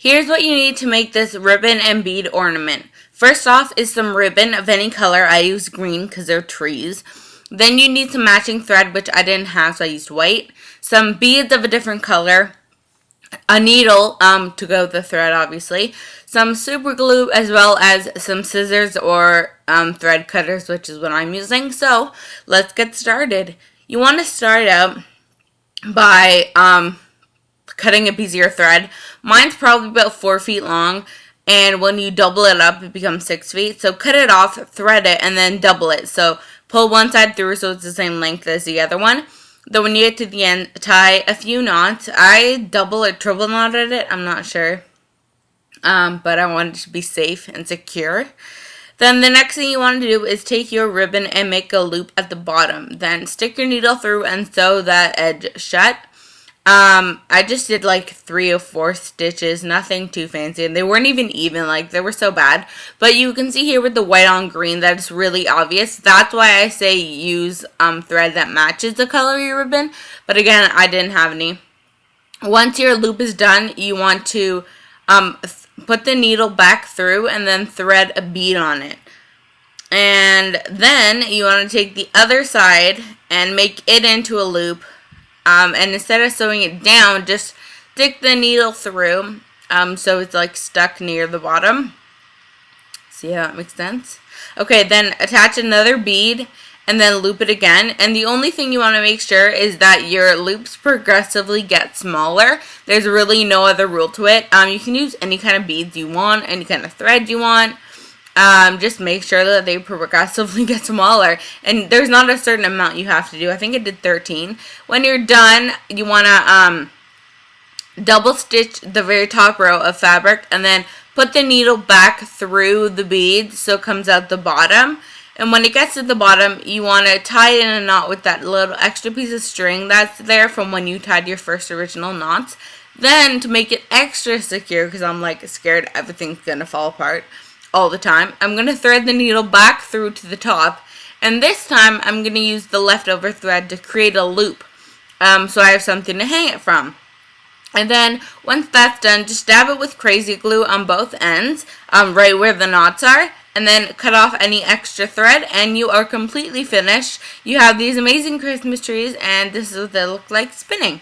Here's what you need to make this ribbon and bead ornament. First off is some ribbon of any color. I use green because they're trees. Then you need some matching thread, which I didn't have, so I used white. Some beads of a different color. A needle to go with the thread, obviously. Some super glue, as well as some scissors or thread cutters, which is what I'm using. So let's get started. You want to start out by cutting a piece of your thread. Mine's probably about 4 feet long, and when you double it up, it becomes 6 feet. So cut it off, thread it, and then double it. So pull one side through so it's the same length as the other one. Then when you get to the end, tie a few knots. I double or triple knotted it, I'm not sure. But I wanted it to be safe and secure. Then the next thing you want to do is take your ribbon and make a loop at the bottom. Then stick your needle through and sew that edge shut. I just did like 3 or 4 stitches, nothing too fancy, and they weren't even, like they were so bad. But you can see here with the white on green that it's really obvious. That's why I say use thread that matches the color of your ribbon. But again, I didn't have any. Once your loop is done, you want to put the needle back through and then thread a bead on it. And then you want to take the other side and make it into a loop. And instead of sewing it down, just stick the needle through so it's like stuck near the bottom. See how that makes sense? Okay, then attach another bead and then loop it again. And the only thing you want to make sure is that your loops progressively get smaller. There's really no other rule to it. You can use any kind of beads you want, any kind of thread you want. Just make sure that they progressively get smaller. And there's not a certain amount you have to do. I think it did 13. When you're done, you want to double stitch the very top row of fabric and then put the needle back through the bead so it comes out the bottom. And when it gets to the bottom, you want to tie it in a knot with that little extra piece of string that's there from when you tied your first original knots. Then, to make it extra secure, because I'm like scared everything's going to fall apart all the time, I'm going to thread the needle back through to the top, and this time I'm going to use the leftover thread to create a loop so I have something to hang it from. And then once that's done, just dab it with crazy glue on both ends, right where the knots are, and then cut off any extra thread, and you are completely finished. You have these amazing Christmas trees, and this is what they look like spinning.